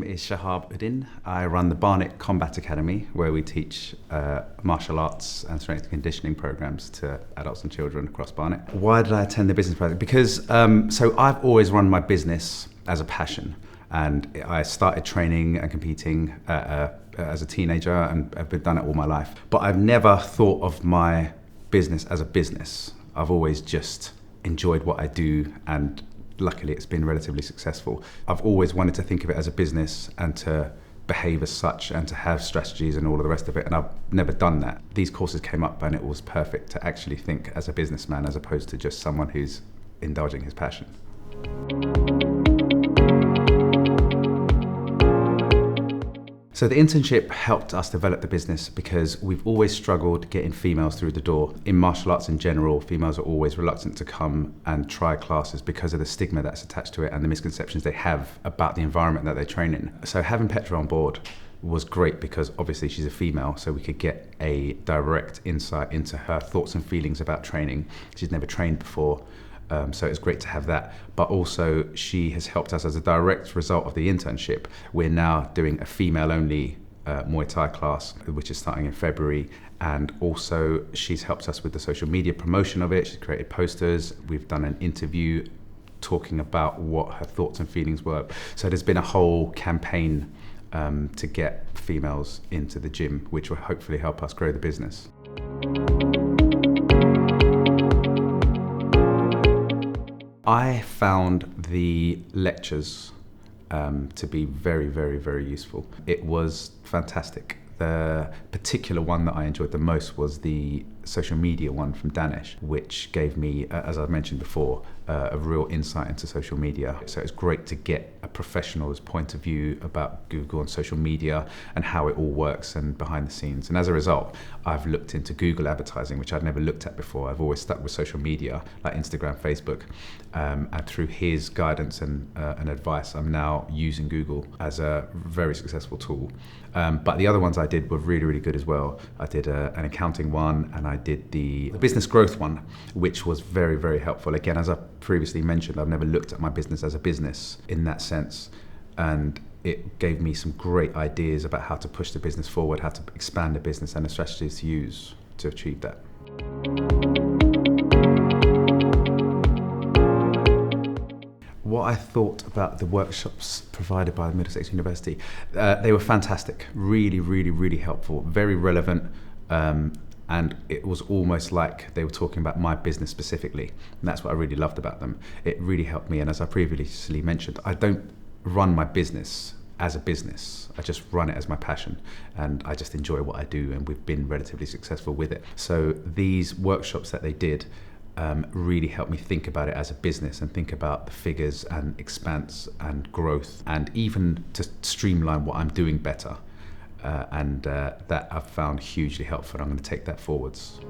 is Shahab Uddin. I run the Barnet Combat Academy, where we teach martial arts and strength and conditioning programs to adults and children across Barnet. Why did I attend the business project? Because so I've always run my business as a passion, and I started training and competing as a teenager, and I've done it all my life. But I've never thought of my business as a business. I've always just enjoyed what I do, and luckily it's been relatively successful. I've always wanted to think of it as a business and to behave as such and to have strategies and all of the rest of it, and I've never done that. These courses came up and it was perfect to actually think as a businessman as opposed to just someone who's indulging his passion. So the internship helped us develop the business because we've always struggled getting females through the door. In martial arts in general, females are always reluctant to come and try classes because of the stigma that's attached to it and the misconceptions they have about the environment that they train in. So having Petra on board was great because obviously she's a female, so we could get a direct insight into her thoughts and feelings about training. She's never trained before. So it's great to have that, but also she has helped us as a direct result of the internship. We're now doing a female-only Muay Thai class, which is starting in February, and also she's helped us with the social media promotion of it. She's created posters. We've done an interview talking about what her thoughts and feelings were. So there's been a whole campaign to get females into the gym, which will hopefully help us grow the business. I found the lectures to be very, very, very useful. It was fantastic. The particular one that I enjoyed the most was the social media one from Danish, which gave me, as I mentioned before, a real insight into social media. So it's great to get a professional's point of view about Google and social media and how it all works and behind the scenes. And as a result, I've looked into Google advertising, which I'd never looked at before. I've always stuck with social media like Instagram, Facebook. And through his guidance and advice, I'm now using Google as a very successful tool. But the other ones I did were really, really good as well. I did an accounting one, and I did the business growth one, which was very, very helpful. Again, as I previously mentioned, I've never looked at my business as a business in that sense. And it gave me some great ideas about how to push the business forward, how to expand the business, and the strategies to use to achieve that. What I thought about the workshops provided by the Middlesex University, they were fantastic, really, really, really helpful, very relevant, and it was almost like they were talking about my business specifically, and that's what I really loved about them. It really helped me, and as I previously mentioned, I don't run my business as a business. I just run it as my passion, and I just enjoy what I do, and we've been relatively successful with it. So these workshops that they did really helped me think about it as a business and think about the figures and expanse and growth, and even to streamline what I'm doing better. And that I've found hugely helpful. I'm going to take that forwards.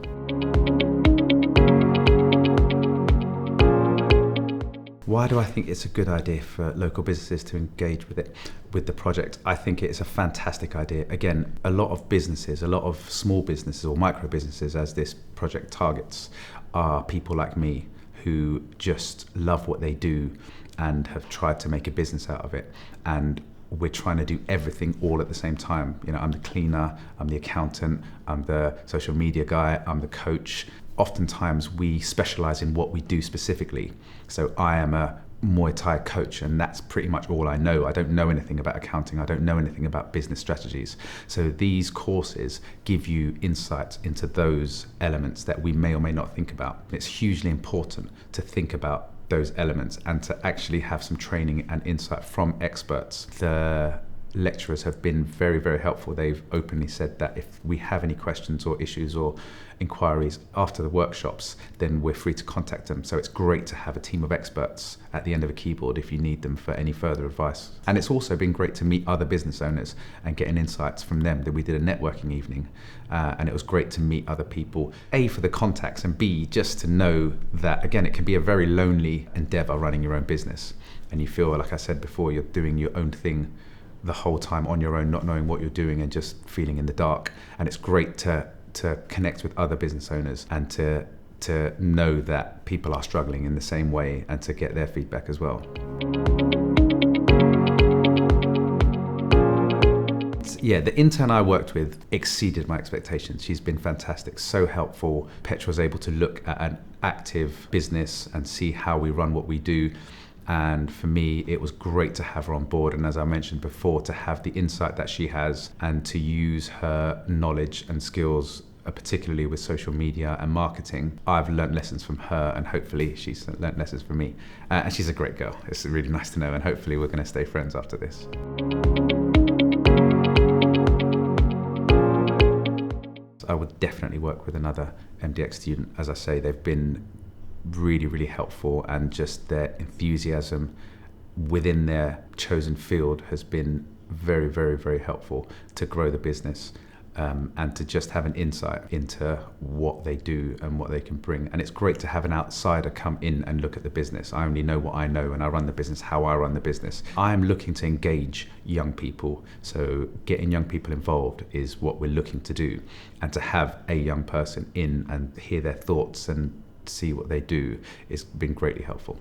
Why do I think it's a good idea for local businesses to engage with the project? I think it's a fantastic idea. Again, a lot of businesses, a lot of small businesses or micro businesses, as this project targets, are people like me who just love what they do and have tried to make a business out of it. And we're trying to do everything all at the same time. You know, I'm the cleaner, I'm the accountant, I'm the social media guy, I'm the coach. Oftentimes we specialize in what we do specifically. So I am a Muay Thai coach, and that's pretty much all I know. I don't know anything about accounting. I don't know anything about business strategies. So these courses give you insights into those elements that we may or may not think about. It's hugely important to think about those elements and to actually have some training and insight from experts. The lecturers have been very, very helpful. They've openly said that if we have any questions or issues or inquiries after the workshops, then we're free to contact them. So it's great to have a team of experts at the end of a keyboard if you need them for any further advice. And it's also been great to meet other business owners and getting insights from them. We did a networking evening, and it was great to meet other people, A, for the contacts, and B, just to know that, again, it can be a very lonely endeavor running your own business. And you feel, like I said before, you're doing your own thing the whole time on your own, not knowing what you're doing and just feeling in the dark. And it's great to connect with other business owners and to know that people are struggling in the same way and to get their feedback as well. Yeah, the intern I worked with exceeded my expectations. She's been fantastic, so helpful. Petra was able to look at an active business and see how we run what we do. And for me, it was great to have her on board. And as I mentioned before, to have the insight that she has and to use her knowledge and skills, particularly with social media and marketing. I've learnt lessons from her, and hopefully she's learnt lessons from me. And she's a great girl. It's really nice to know, and hopefully we're going to stay friends after this. I would definitely work with another MDX student. As I say, they've been really, really helpful, and just their enthusiasm within their chosen field has been very, very, very helpful to grow the business, and to just have an insight into what they do and what they can bring. And it's great to have an outsider come in and look at the business. I only know what I know, and I run the business how I run the business. I'm looking to engage young people, so getting young people involved is what we're looking to do. And to have a young person in and hear their thoughts and see what they do has been greatly helpful.